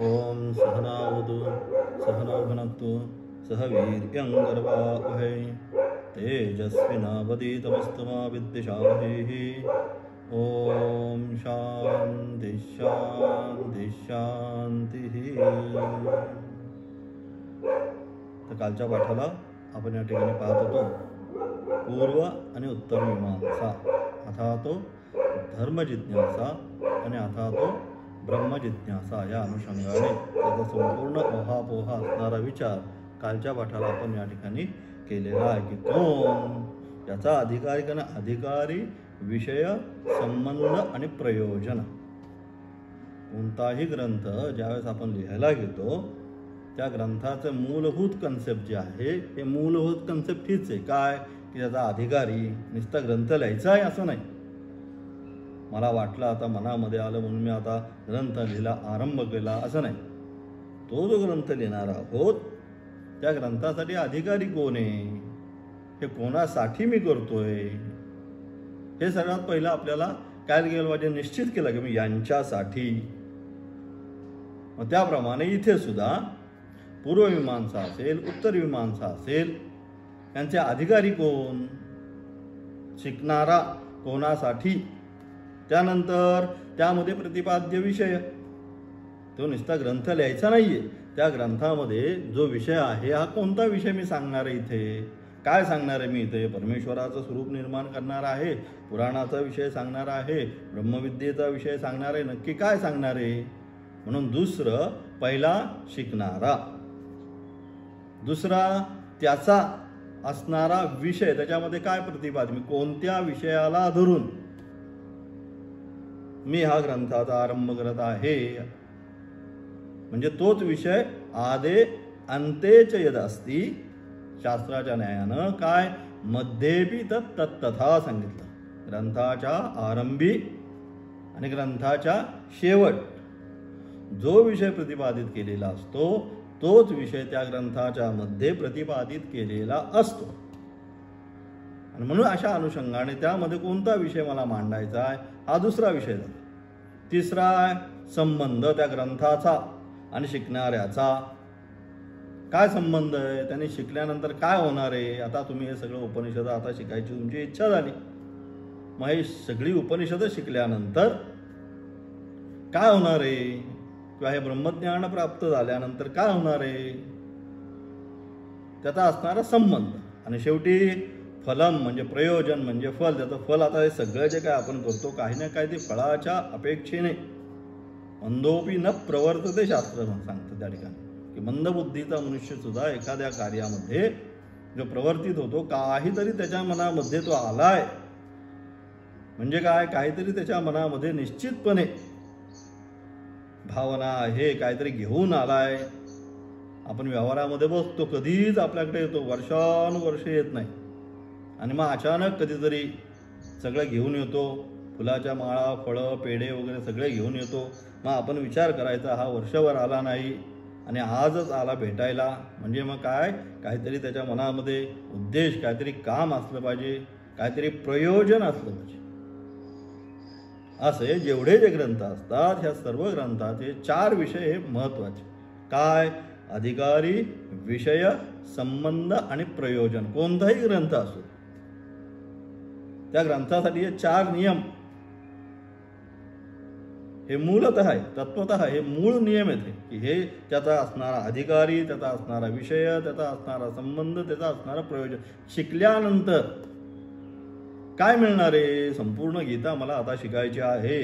ओम सहनावतु सहनौ भुनक्तु सह वीर्यं करवावहै तेजस्विनावधीतमस्तु मा विद्विषावहैः। ओम शांति शांति शांती। तर कालच्या पाठाला आपण या ठिकाणी पाहत होतो पूर्व आणि उत्तर मीमांसा, अथा तो धर्म जिज्ञासा आणि अथा तो ब्रह्म जिज्ञासा या अनुषंगाने त्याचा संपूर्ण ओहापोहा असणारा विचार कालच्या पाठाला आपण या ठिकाणी केलेला आहे की कोण याचा अधिकारी कारण अधिकारी विषय संबंध आणि प्रयोजन। कोणताही ग्रंथ ज्यावेळेस आपण लिहायला घेतो त्या ग्रंथाचं मूलभूत कन्सेप्ट जे आहे हे मूलभूत कन्सेप्ट हीच आहे काय की त्याचा अधिकारी नुसता ग्रंथ लिहायचा आहे असं नाही। मला वाटलं आता मनामध्ये आलं म्हणून मी आता ग्रंथ लिहिला आरंभ केला असं नाही। तो जो ग्रंथ लिहिणार आहोत त्या ग्रंथासाठी अधिकारी कोण आहे, हे कोणासाठी मी करतोय, हे सर्वात पहिलं आपल्याला काय केलं पाहिजे, निश्चित केलं की मी यांच्यासाठी। मग त्याप्रमाणे इथे सुद्धा पूर्वमीमांसा असेल उत्तर मीमांसा असेल यांचे अधिकारी कोण, शिकणारा कोणासाठी, त्यानंतर त्यामध्ये प्रतिपाद्य विषय, तो नुसता ग्रंथ लिहायचा नाहीये, त्या ग्रंथामध्ये जो विषय आहे हा कोणता विषय मी सांगणार आहे, इथे काय सांगणार आहे मी, इथे परमेश्वराचं स्वरूप निर्माण करणार आहे, पुराणाचा विषय सांगणार आहे, ब्रह्मविद्येचा विषय सांगणार आहे, नक्की काय सांगणार आहे। म्हणून दुसरं पहिला शिकणारा, दुसरा त्याचा असणारा विषय, त्याच्यामध्ये काय प्रतिपाद्य, मी कोणत्या विषयाला धरून मी हा ग्रंथाचा आरंभ करत आहे, म्हणजे तोच विषय आदे अंतेच यद अस्ति, शास्त्राच्या न्यायानं काय मध्येबी तत्तथा सांगितलं। ग्रंथाच्या आरंभी आणि ग्रंथाच्या शेवट जो विषय प्रतिपादित केलेला असतो तोच विषय त्या ग्रंथाच्या मध्ये प्रतिपादित केलेला असतो। आणि म्हणून अशा अनुषंगाने त्यामध्ये कोणता विषय मला मांडायचा आहे हा दुसरा विषय झाला। तिसरा संबंध त्या ग्रंथाचा आणि शिकणाऱ्याचा, काय संबंध आहे, त्यांनी शिकल्यानंतर काय होणार आहे। आता तुम्ही हे सगळं उपनिषद आता शिकायची तुमची इच्छा झाली, मग हे सगळी उपनिषद शिकल्यानंतर काय होणार आहे, किंवा हे ब्रह्मज्ञान प्राप्त झाल्यानंतर काय होणार आहे, त्याचा असणारा संबंध, आणि शेवटी फलम म्हणजे प्रयोजन म्हणजे फल, त्याचं फल। आता हे सगळं जे काय आपण करतो काही ना काही ते फळाच्या अपेक्षेने मंदोपी न प्रवर्तते शास्त्र सांगतं त्या ठिकाणी की मंदबुद्धीचा मनुष्य सुद्धा एखाद्या कार्यामध्ये जो प्रवर्तित होतो काहीतरी त्याच्या मनामध्ये तो आलाय, म्हणजे काय काहीतरी त्याच्या मनामध्ये निश्चितपणे भावना आहे, काहीतरी घेऊन आलाय। आपण व्यवहारामध्ये बसतो, कधीच आपल्याकडे येतो, वर्षानुवर्ष येत नाही, आणि मग अचानक कधीतरी सगळं घेऊन येतो, फुलाच्या माळा फळं पेढे वगैरे सगळे घेऊन येतो। मग आपण विचार करायचा हा वर्षभर आला नाही आणि आजच आला भेटायला, म्हणजे मग काय काहीतरी त्याच्या मनामध्ये उद्देश, काहीतरी काम असलं पाहिजे, काहीतरी प्रयोजन असलं पाहिजे। असे जेवढे जे ग्रंथ असतात ह्या सर्व ग्रंथाचे चार विषय हे महत्त्वाचे, काय अधिकारी विषय संबंध आणि प्रयोजन। कोणताही ग्रंथ असो त्या ग्रंथासाठी हे चार नियम हे मूलतः आहे, तत्वतः हे मूळ नियम आहेत की हे त्याचा असणारा अधिकारी, त्याचा असणारा विषय, त्याचा असणारा संबंध, त्याचा असणारा प्रयोजन। शिकल्यानंतर काय मिळणार आहे, संपूर्ण गीता मला आता शिकायची आहे,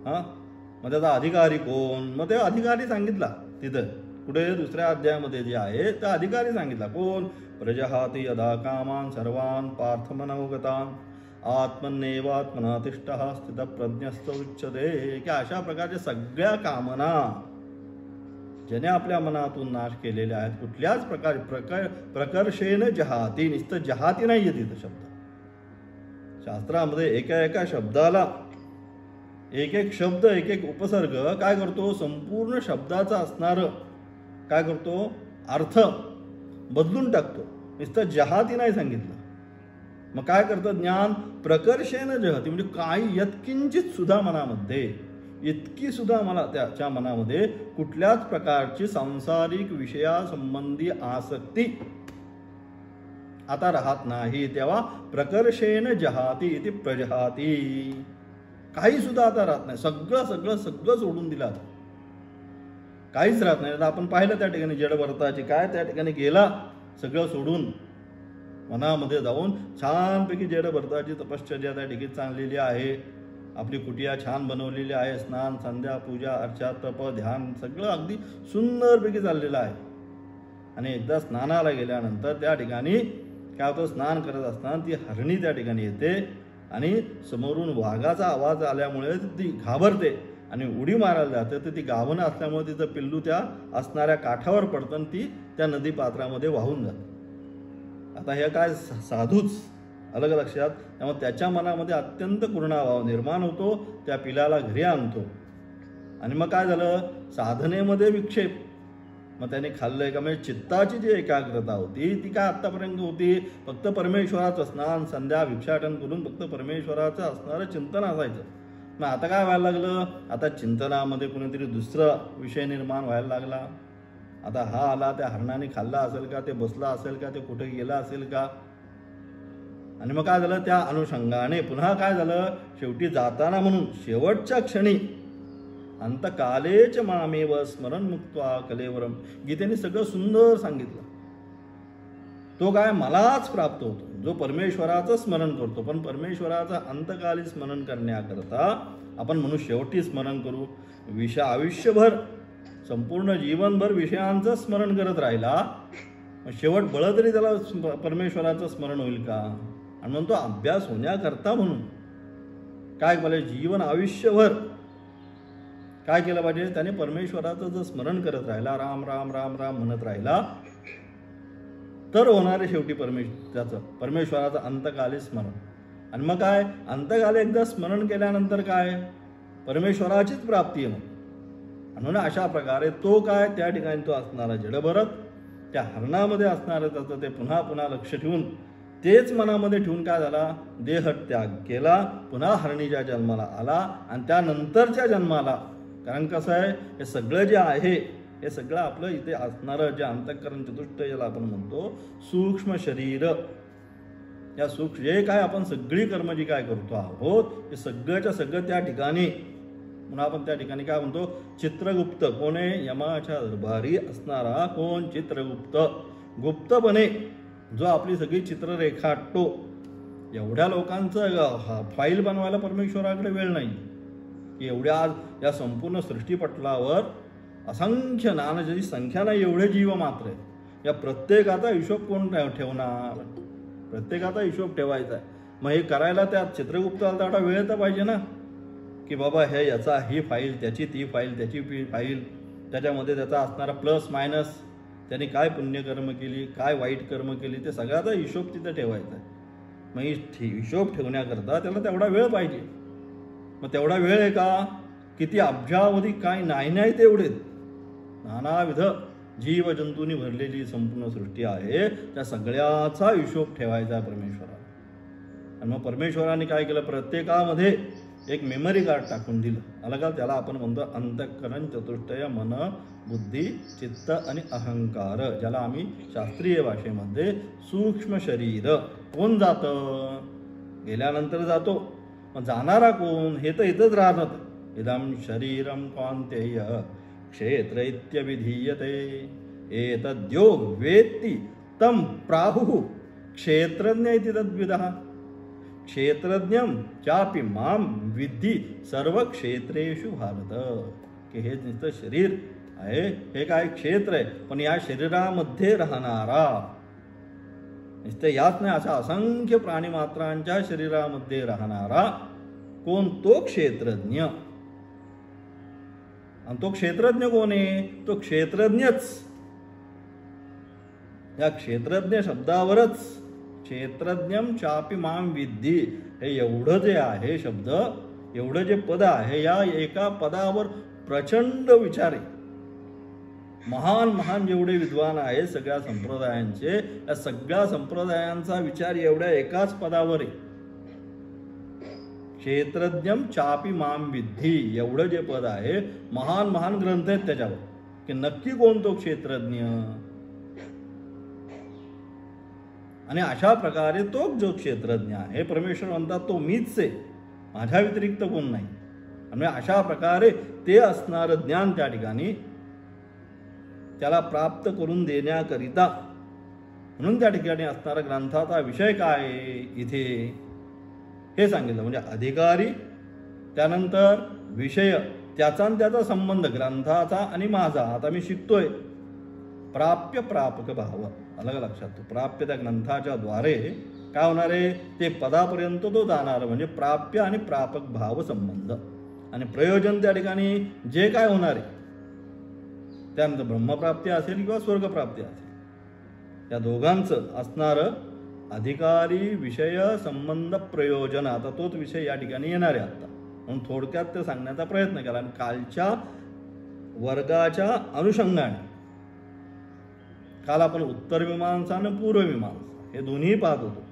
मग त्याचा अधिकारी कोण, मग ते अधिकारी सांगितला तिथं कुठे दुसऱ्या अध्यायामध्ये जे आहे त्या अधिकारी सांगितला कोण, प्रजहाति यदा कामान सर्वान पार्थमनोगतान आत्मन्नेवात्मना तिष्ठः स्थितप्रज्ञस्त उच्यते, की अशा प्रकारच्या सगळ्या कामना ज्याने आपल्या मनातून नाश केलेल्या आहेत कुठल्याच प्रकारे प्रकर्षेन जहाती, नुसतं जहाती नाही आहे तिथं शब्द, शास्त्रामध्ये एका एका शब्दाला एक एक शब्द एक एक उपसर्ग काय करतो, संपूर्ण शब्दाचा असणारं काय करतो अर्थ बदलून टाकतो, नुसतं जहाती नाही सांगितलं। मग काय करतं ज्ञान प्रकर्षेन जहती, म्हणजे काही यत्किंचित सुद्धा मनामध्ये इतकी सुद्धा मला त्याच्या मनामध्ये कुठल्याच प्रकारची सांसारिक विषयासंबंधी आसक्ती आता राहत नाही. तेव्हा प्रकर्षेण जहाती इति प्रजहाती, काही सुद्धा आता राहत नाही. सगळं सगळं सगळं सोडून दिलं आता, काहीच राहत नाही. आता आपण पाहिलं त्या ठिकाणी जडभरताची काय त्या ठिकाणी गेला सगळं सोडून मनामध्ये जाऊन छानपैकी जडभरताची तपश्चर्या त्या ठिकाणी चाललेली आहे. आपली कुटिया छान बनवलेली आहे. स्नान संध्या पूजा अर्चा तप ध्यान सगळं अगदी सुंदरपैकी चाललेलं आहे. आणि एकदा स्नानाला गेल्यानंतर त्या ठिकाणी काय होतं, स्नान करत असताना ती हरणी त्या ठिकाणी येते आणि समोरून वाघाचा आवाज आल्यामुळे ती घाबरते आणि उडी मारायला जाते. तर ती गाभण असल्यामुळे तिचं पिल्लू त्या असणाऱ्या काठावर पडतं आणि ती त्या नदी पात्रामध्ये वाहून जाते. आता हे काय साधूच अलग लक्षात. त्यामुळे त्याच्या मनामध्ये अत्यंत करुणाभाव निर्माण होतो. त्या पिलाला घरी आणतो आणि मग काय झालं, साधनेमध्ये विक्षेप. मग त्याने खाल्लंय का, म्हणजे चित्ताची जी एकाग्रता होती ती काय आत्तापर्यंत होती, फक्त परमेश्वराचं स्नान संध्या भिक्षाटन करून फक्त परमेश्वराचं असणारं चिंतन असायचं. मग आता काय व्हायला लागलं, आता चिंतनामध्ये कुणीतरी दुसरा विषय निर्माण व्हायला लागला. आता हा आला, त्या हरणाने खाल्ला असेल का, ते बसला असेल का, ते कुठे गेला असेल का. आणि मग काय झालं, त्या अनुषंगाने पुन्हा काय झालं, शेवटी जाताना म्हणून शेवटच्या क्षणी अंतकालेच मामेव स्मरण मुक्त्वा कलेवरम, गीतेने सगळं सुंदर सांगितलं. तो काय मलाच प्राप्त होतो जो परमेश्वराचं स्मरण करतो. पण परमेश्वराचं अंतकाली स्मरण करण्याकरता आपण म्हणू शेवटी स्मरण करू. आयुष्यभर संपूर्ण जीवनभर विषयांचं स्मरण करत राहिला, शेवट बळ तरी त्याला परमेश्वराचं स्मरण होईल का. आणि म्हणून तो अभ्यास होण्याकरता म्हणून काय बोले, जीवन आयुष्यभर काय केलं पाहिजे, त्याने परमेश्वराचं जर स्मरण करत राहिला, राम राम राम राम म्हणत राहिला, तर होणारे शेवटी परमेश्वराचं अंतकाली स्मरण. आणि मग काय, अंतकाली एकदा स्मरण केल्यानंतर काय परमेश्वराचीच प्राप्ती आहे. म्हणून अशा प्रकारे तो काय त्या ठिकाणी तो असणारा जडभरत त्या हरणामध्ये असणारं त्याचं ते पुन्हा पुन्हा लक्ष ठेवून तेच मनामध्ये ठेवून काय झाला, देहत्याग केला, पुन्हा हरणीच्या जन्माला आला. आणि त्यानंतरच्या जन्माला, कारण कसं आहे, हे सगळं जे आहे हे सगळं आपलं इथे असणारं जे अंतःकरण चतुष्टय ज्याला आपण म्हणतो सूक्ष्म शरीर, या सूक्ष्म जे काय आपण सगळी कर्म जी काय करतो आहोत हे सगळ्याच्या सगळं त्या ठिकाणी म्हणून आपण त्या ठिकाणी काय म्हणतो, चित्रगुप्त. कोण आहे, यमाच्या दरबारी असणारा कोण, चित्रगुप्त. गुप्तपणे जो आपली सगळी चित्र रेखाटतो. एवढ्या लोकांचं फाईल बनवायला परमेश्वराकडे वेळ नाही की एवढ्या आज या संपूर्ण सृष्टीपटलावर असंख्य नानाची संख्या नाही, एवढे जीव मात्र आहेत. या प्रत्येकाचा हिशोब कोण ठेवणार, प्रत्येकाचा हिशोब ठेवायचा आहे. मग हे करायला त्या चित्रगुप्ताला तेवढा वेळ तर पाहिजे ना, की बाबा हे याचा ही फाईल, त्याची ती फाईल, त्याची फाईल, त्याच्यामध्ये त्याचा असणारा प्लस मायनस, त्याने काय पुण्यकर्म केली, काय वाईट कर्म केली, ते सगळ्याचा हिशोब तिथं ठेवायचा आहे. मग हिशोब ठेवण्याकरता त्याला तेवढा वेळ पाहिजे. मग तेवढा वेळ आहे का, किती अब्जावधी काय नाही तेवढेच नानाविध जीवजंतूंनी भरलेली संपूर्ण सृष्टी आहे, त्या सगळ्याचा हिशोब ठेवायचा आहे परमेश्वराला. आणि मग परमेश्वराने काय केलं, प्रत्येकामध्ये एक मेमरी कार्ड टाकून दिलं. अलग त्याला आपण म्हणतो अंतःकरण चतुष्टय, मन बुद्धी चित्त आणि अहंकार, ज्याला आम्ही शास्त्रीय भाषेमध्ये सूक्ष्म शरीर. कोण जातं, गेल्यानंतर जातो. मग जाणारा कोण, हे तर इथंच राहत. इदं शरीरं कौन्तेय क्षेत्र इत्यभिधीयते एतद्यो वेत्ति तं प्राहुः क्षेत्रज्ञ इति तद्विदः क्षेत्रज्ञं चापि मां विद्धि सर्व क्षेत्रेषु भारत. की हे नुसतं शरीर आहे, हे काय क्षेत्र आहे, पण या शरीरामध्ये राहणारा नुसतं याच नाही, अशा असंख्य प्राणीमात्रांच्या शरीरामध्ये राहणारा कोण, तो क्षेत्रज्ञ. आणि तो क्षेत्रज्ञ कोण आहे, तो क्षेत्रज्ञच. या क्षेत्रज्ञ शब्दावरच क्षेत्रज्ञम चापि मां विद्धि, हे एवढं जे आहे शब्द, एवढं जे पद आहे, या एका पदावर प्रचंड विचार आहे. महान महान जेवढे विद्वान आहेत सगळ्या संप्रदायांचे, या सगळ्या संप्रदायांचा विचार एवढ्या एकाच पदावर आहे. क्षेत्रज्ञम चापी माम विद्धी, एवढं जे पद आहे, महान महान ग्रंथ आहेत त्याच्यावर, की नक्की कोण तो क्षेत्रज्ञ. आणि अशा प्रकारे तो जो क्षेत्रज्ञ आहे, परमेश्वर म्हणतात तो मीच आहे, माझ्या व्यतिरिक्त कोण नाही. आणि अशा प्रकारे ते असणारं ज्ञान त्या ठिकाणी त्याला प्राप्त करून देण्याकरिता, म्हणून त्या ठिकाणी असणारा ग्रंथाचा विषय काय इथे हे सांगितलं. म्हणजे अधिकारी, त्यानंतर विषय, त्याचा आणि त्याचा संबंध ग्रंथाचा आणि माझा. आता मी शिकतोय, प्राप्य प्रापक भाव, अलग लक्षात. तो प्राप्य त्या ग्रंथाच्या द्वारे काय होणार आहे, ते पदापर्यंत तो जाणार, म्हणजे प्राप्य आणि प्रापक भाव संबंध. आणि प्रयोजन त्या ठिकाणी जे काय होणार आहे, त्यानंतर ब्रह्मप्राप्ती असेल किंवा स्वर्गप्राप्ती असेल, या दोघांचं असणारं अधिकारी विषय संबंध प्रयोजन. आता तोच विषय या ठिकाणी येणार आहे आता, म्हणून थोडक्यात ते सांगण्याचा प्रयत्न केला. आणि कालच्या वर्गाच्या अनुषंगाने काल आपण उत्तरमीमांसा आणि पूर्वमीमांसा हे दोन्ही पाहत होतो.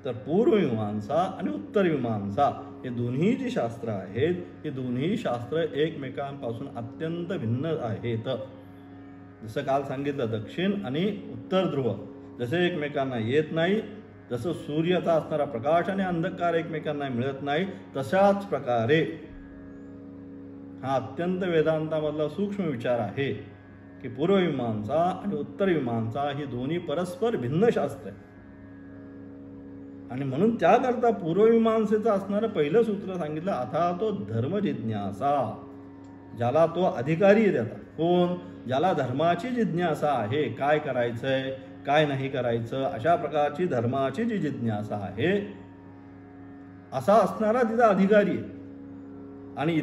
तर पूर्वमीमांसा आणि उत्तरमीमांसा हे दोन्ही जी शास्त्र आहेत, हे दोन्ही शास्त्र एकमेकांपासून अत्यंत भिन्न आहेत. जसं काल सांगितलं, दक्षिण आणि उत्तर ध्रुव जसे एकमेकांना येत नाही, जसं सूर्याचा असणारा प्रकाश आणि अंधकार एकमेकांना मिळत नाही, तशाच प्रकारे हा अत्यंत वेदांतामधला सूक्ष्म विचार आहे की पूर्वमीमांसा आणि उत्तरमीमांसा ही दोन्ही परस्पर भिन्न शास्त्र आहे. आणि म्हणून त्याकरता पूर्वमीमांसेचं असणारं पहिलं सूत्र सांगितलं, अथा तो धर्म जिज्ञासा, ज्याला तो अधिकारी आहे त्याचा. कोण? ज्याला धर्माची जिज्ञासा आहे, काय करायचंय काय नाही करायचं, अशा प्रकारची धर्माची जी जिज्ञासा आहे, असा असणारा तिचा अधिकारी आहे. आणि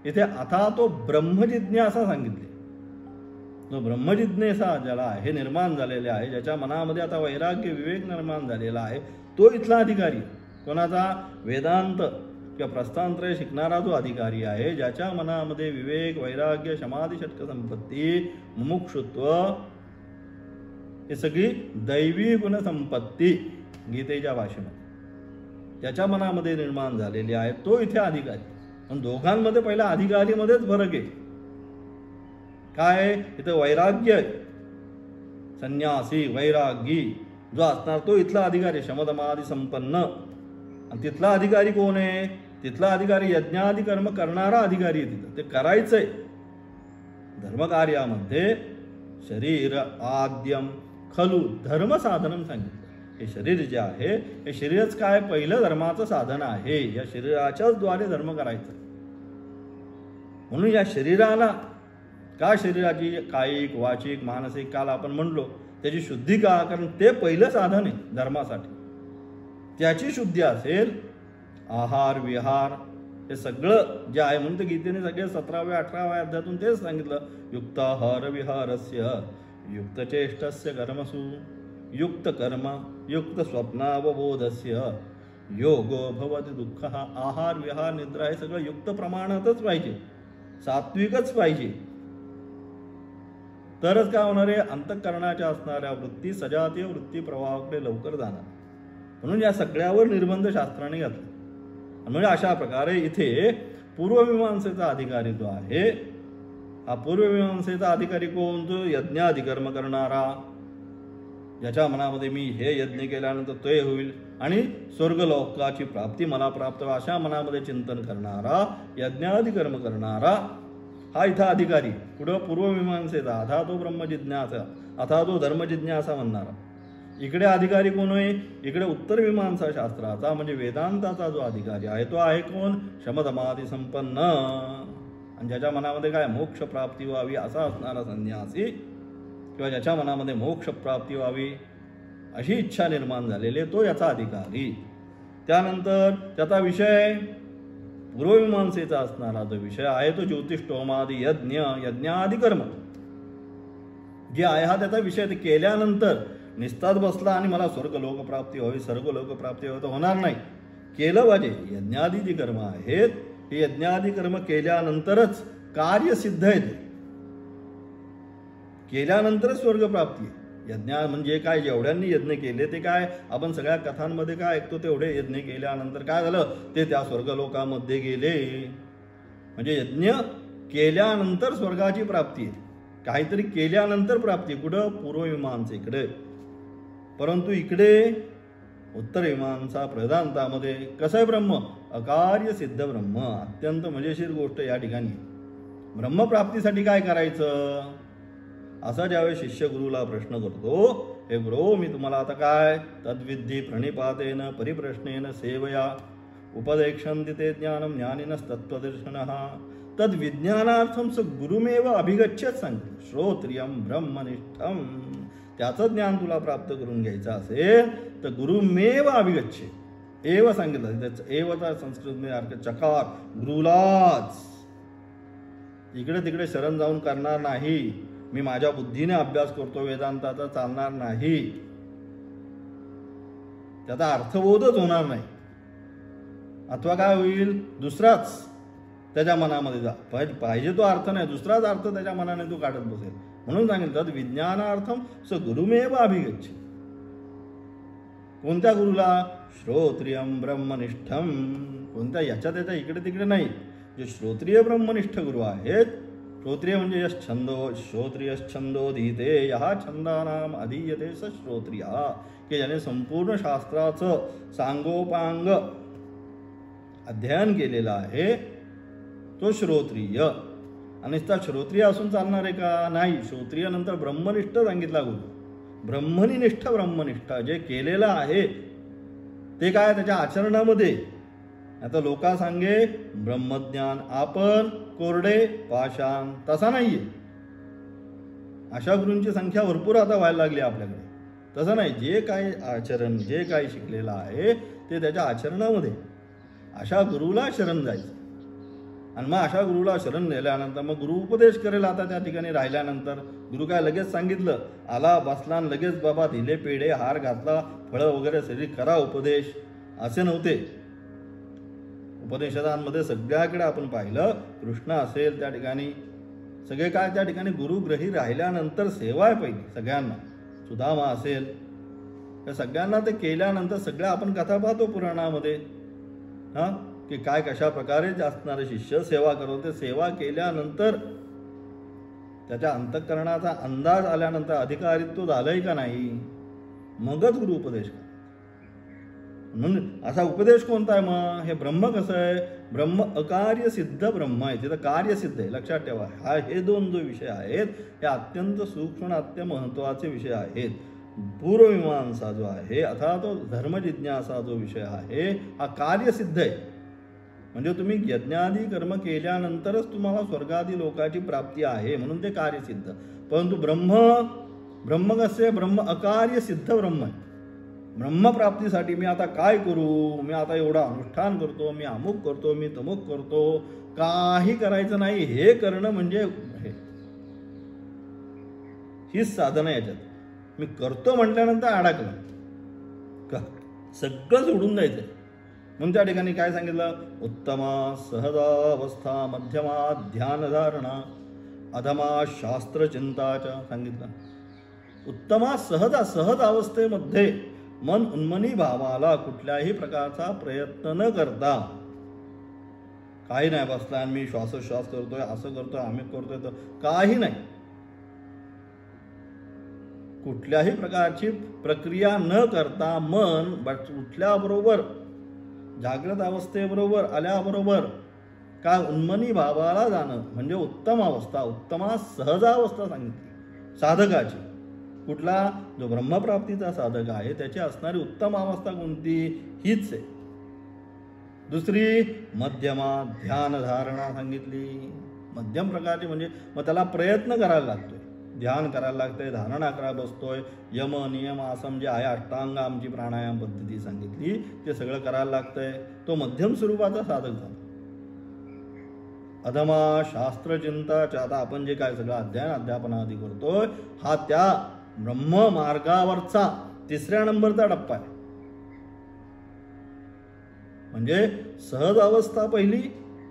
इथे अथा तो ब्रह्मजिज्ञासा सांगितले. जो ब्रह्मजिज्ञासा ज्याला आहे, निर्माण झालेले आहे, ज्याच्या मनामध्ये आता वैराग्य विवेक निर्माण झालेला आहे, तो इथला अधिकारी. कोणाचा? वेदांत किंवा प्रस्थानत्रय शिकणारा जो अधिकारी आहे, ज्याच्या मनामध्ये विवेक वैराग्य समाधी षटक संपत्ती मुमुक्षुत्व हे सगळी दैवी गुणसंपत्ती गीतेच्या भाषेमध्ये ज्याच्या मनामध्ये निर्माण झालेली आहे, तो इथे अधिकारी. पण दोघांमध्ये पहिला अधिकारीमध्येच फरक आहे. काय? इथं वैराग्य, संन्यासी वैरागी जो असणार तो इथला अधिकारी, शमदमादी संपन्न. आणि तिथला अधिकारी कोण आहे? तिथला अधिकारी यज्ञादी कर्म करणारा अधिकारी आहे. तिथं ते करायचंय. धर्मकार्यामध्ये शरीर आद्यम खलू धर्म साधनम सांगितलं. हे शरीर जे आहे, हे शरीरच काय पहिलं धर्माचं साधन आहे. या शरीराच्याच द्वारे धर्म करायचं. म्हणून या शरीराला का, शरीराची कायिक वाचिक मानसिक काल आपण म्हणलो, त्याची शुद्धी का? कारण ते पहिलं साधन आहे धर्मासाठी. त्याची शुद्धी असेल, आहार विहार हे सगळं जे आहे, म्हणून ते गीतेने सगळे 17व्या 18व्या अध्यायातून तेच सांगितलं. युक्ताहार विहारस्य युक्त चेष्टस्य कर्मसु युक्त कर्म युक्त स्वप्नावबोधस्य योगो भवति दुःख. आहार विहार निद्रा हे सगळं युक्त प्रमाणातच पाहिजे, सात्विकच पाहिजे. तरच काय होणार आहे? अंतःकरणाच्या असणाऱ्या वृत्ती सजातीय वृत्ती प्रवाहाकडे लवकर जाणार. म्हणून या सगळ्यावर निर्बंध शास्त्राने घातले. म्हणजे अशा प्रकारे इथे पूर्वमीमांसेचा अधिकारी जो आहे, हा पूर्वमीमांसेचा अधिकारी कोण? जो यज्ञादी कर्म करणारा, ज्याच्या मनामध्ये मी हे यज्ञ केल्यानंतर ते होईल आणि स्वर्गलोकाची प्राप्ती मला प्राप्त, अशा मनामध्ये चिंतन करणारा, यज्ञादी कर्म करणारा हा इथं अधिकारी. पुढं पूर्वमीमांसेचा, अथा तो ब्रह्मजिज्ञासा, अथा तो धर्मजिज्ञासा म्हणणारा. इकडे अधिकारी कोण आहे? इकडे उत्तरमीमांसा शास्त्राचा म्हणजे वेदांताचा जो अधिकारी आहे, तो आहे कोण? शमदमादी संपन्न. आणि ज्याच्या मनामध्ये काय? मोक्ष प्राप्ती व्हावी असा असणारा संन्यासी, किंवा ज्याच्या मनामध्ये मोक्ष प्राप्ती व्हावी अशी इच्छा निर्माण झालेली, तो याचा अधिकारी. त्यानंतर त्याचा विषय पूर्वमीमांसेचा असणारा जो विषय आहे, तो ज्योतिष्ठोमादी यज्ञ यज्ञादी कर्म जे आहे, हा त्याचा विषय. ते केल्यानंतर निस्ताच बसला आणि मला स्वर्ग लोकप्राप्ती व्हावी, सर्व लोकप्राप्ती व्हावी, तर होणार नाही. केलं पाहिजे. यज्ञादी जी कर्म आहेत, हे यज्ञादी कर्म केल्यानंतरच कार्य सिद्ध आहे. केल्यानंतरच स्वर्गप्राप्ती आहे. यज्ञा म्हणजे काय, जेवढ्यांनी यज्ञ केले ते काय, आपण सगळ्या कथांमध्ये काय ऐकतो, तेवढे यज्ञ केल्यानंतर काय झालं, ते त्या स्वर्गलोकामध्ये गेले. म्हणजे यज्ञ केल्यानंतर स्वर्गाची प्राप्ती आहे, काहीतरी केल्यानंतर प्राप्ती. कुठं? पूर्वमीमांसा इकडे. परंतु इकडे उत्तर मीमांसा प्रधानतामध्ये कसं आहे, ब्रह्म अकार्य सिद्ध ब्रह्म. अत्यंत मजेशीर गोष्ट या ठिकाणी. ब्रह्मप्राप्तीसाठी काय करायचं, असा ज्यावेळेस शिष्य गुरुला प्रश्न करतो, हे गुरु मी तुम्हाला आता काय, तद्विद्धी प्रणिपातेन परिप्रश्नेन सेवया उपदेक्षन्ति ते ज्ञानम ज्ञानिनस्तत्त्वदर्शनः तद्विज्ञानार्थम स गुरुमेव अभिगच्छेत सांगितलं. श्रोत्रियम ब्रह्मनिष्ठम, त्याचं ज्ञान तुला प्राप्त करून घ्यायचं असेल तर गुरुमेव अभिगच्छे. एव सांगितलं, त्याचं एवचा संस्कृतमध्ये अर्थ चकार, गुरुलाच. इकडे तिकडे शरण जाऊन करणार नाही, मी माझ्या बुद्धीने अभ्यास करतो वेदांताचा, चालणार नाही, त्याचा अर्थबोधच होणार नाही. अथवा काय होईल, दुसराच त्याच्या मनामध्ये जा, पाहिजे तो अर्थ नाही, दुसराच अर्थ त्याच्या मनाने तो काढत बसेल. म्हणून सांगितलं विज्ञानार्थम स गुरुमेव अभिगच्छ. कोणत्या गुरुला? श्रोत्रियम ब्रह्मनिष्ठम. कोणत्या याच्या त्याच्या इकडे तिकडे नाही, जे श्रोत्रिय ब्रह्मनिष्ठ गुरु आहेत. श्रोत्रिय म्हणजे यश छंदो, श्रोत्रियश्छंदोधीते यहा छंदानाम अधीयते स श्रोत्रिय, की ज्याने संपूर्ण शास्त्राचं सांगोपांग अध्ययन केलेलं आहे तो श्रोत्रिय. आणि त्या श्रोत्रिय असून चालणार आहे का? नाही. श्रोत्रिय नंतर ब्रह्मनिष्ठ सांगितला गुरु. ब्रह्मनिष्ठ ब्रह्मनिष्ठ जे केलेलं आहे ते काय, त्याच्या आचरणामध्ये. आता लोका सांगे ब्रह्मज्ञान, आपण कोरडे पाषाण, तसा नाहीये. अशा गुरूंची संख्या भरपूर आता व्हायला लागली आपल्याकडे. तसं नाही, जे काय आचरण, जे काय शिकलेलं आहे ते त्याच्या आचरणामध्ये. अशा गुरुला शरण जायचं. आणि मग अशा गुरुला शरण नेल्यानंतर मग गुरु उपदेश करेल. आता त्या ठिकाणी राहिल्यानंतर गुरु काय लगेच सांगितलं, आला बसला लगेच बाबा दिले पेढे हार घातला, फळं वगैरे सगळी करा उपदेश, असे नव्हते. उपनिषदांमध्ये सगळ्याकडे आपण पाहिलं, कृष्ण असेल त्या ठिकाणी सगळे काय, त्या ठिकाणी गुरुग्रही राहिल्यानंतर सेवा आहे पहिली सगळ्यांना. सुदामा असेल त्या सगळ्यांना ते केल्यानंतर सगळ्या आपण कथा पाहतो पुराणामध्ये, हां, की काय कशा प्रकारे असणारे शिष्य सेवा करतो. ते सेवा केल्यानंतर त्याच्या अंतःकरणाचा अंदाज आल्यानंतर अधिकारित्व झालंय का नाही, मगच गुरु उपदेश करतो. म्हणून असा उपदेश कोणता आहे मग? हे ब्रह्म कसं आहे, ब्रह्म अकार्य सिद्ध ब्रह्म आहे, तिथं कार्यसिद्ध आहे. लक्षात ठेवा, हे दोन जो विषय आहेत हे अत्यंत सूक्ष्म अत्यंत महत्त्वाचे विषय आहेत. पूर्वमीमांसा जो आहे अथवा तो धर्मजिज्ञासा जो विषय आहे हा कार्यसिद्ध आहे. म्हणजे तुम्ही यज्ञादी कर्म केल्यानंतरच तुम्हाला स्वर्गादी लोकाची प्राप्ती आहे, म्हणून ते कार्यसिद्ध. परंतु ब्रह्म कसे, ब्रह्म अकार्य सिद्ध ब्रह्म आहे. ब्रह्मप्राप्तीसाठी मी आता काय करू, मी आता एवढा अनुष्ठान करतो, मी अमुक करतो, मी तमुक करतो, काही करायचं नाही. हे करणं म्हणजे हीच साधना. याच्यात मी करतो म्हटल्यानंतर अडकलं का, सगळं सोडून द्यायचं. म्हणून त्या ठिकाणी काय सांगितलं, उत्तमा सहजावस्था, मध्यमा ध्यानधारणा, अधमा शास्त्रचिंताच्या सांगितलं. उत्तमा सहज अवस्थेमध्ये मन उन्मनी भावाला कुठल्याही प्रकारचा प्रयत्न न करता, काही नाही बसला आणि मी श्वासोश्वास करतोय, असं करतोय, आम्ही करतोय, तर काही नाही. कुठल्याही प्रकारची प्रक्रिया न करता मन उठल्याबरोबर, जागृत अवस्थेबरोबर आल्याबरोबर काय उन्मनी भावाला जाणं म्हणजे उत्तम अवस्था, उत्तमा सहजावस्था सांगितली साधकाची. कुठला? जो ब्रह्मप्राप्तीचा साधक आहे त्याची असणारी उत्तम अवस्था कोणती? हीच आहे. दुसरी मध्यमा ध्यानधारणा सांगितली. मध्यम प्रकारची म्हणजे मग त्याला प्रयत्न करायला लागतोय, ध्यान करायला लागतंय, धारणा करायला बसतोय, यम नियम आसन जे आहे अष्टांग आमची प्राणायाम पद्धती सांगितली ते सगळं करायला लागतंय. तो मध्यम स्वरूपाचा साधक झाला. अधमा शास्त्रचिंताच्या, आता आपण जे काय सगळं अध्यापनाआधी करतोय हा त्या ब्रह्म मार्गावरचा तिसऱ्या नंबरचा टप्पा आहे. म्हणजे सहज अवस्था पहिली,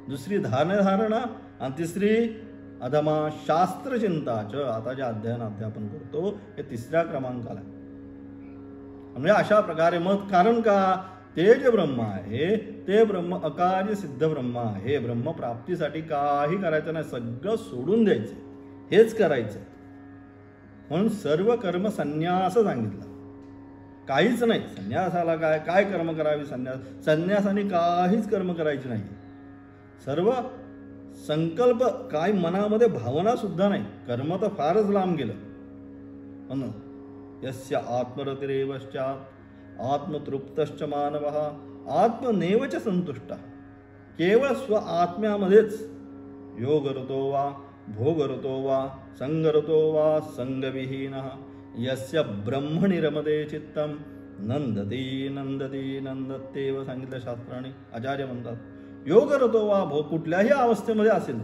दुसरी धारणा आणि तिसरी अधमा शास्त्रचिंताच. आता जे अध्यापन करतो हे 3ऱ्या क्रमांकाला आहे. म्हणजे अशा प्रकारे मत. कारण का, ते जे ब्रह्म आहे ते ब्रह्म अकार्य सिद्ध ब्रह्म आहे. ब्रह्मप्राप्तीसाठी काही करायचं नाही, सगळं सोडून द्यायचं, हेच करायचं. म्हणून सर्व कर्म संन्यास सांगितलं. काहीच नाही. संन्यासाला काय काय कर्म करावी? संन्यासाने काहीच कर्म करायची नाही. सर्व संकल्प, काय मनामध्ये भावना सुद्धा नाही. कर्म तर फारच लांब गेलं. म्हणून यस्य आत्मरतिरेवश्चात् आत्मतृप्तश्च मानवः आत्मनेवच संतुष्ट. केवळ स्व आत्म्यामध्येच योगरतो वा भोगरतो वा संगरतो वा संगविहीनः यस्य ब्रह्मणि रमते चित्तम नंदती नंदती नंदत्येव सांगितलं शास्त्राने. आचार्य म्हणतात योगरतो वा भोग, कुठल्याही अवस्थेमध्ये असेल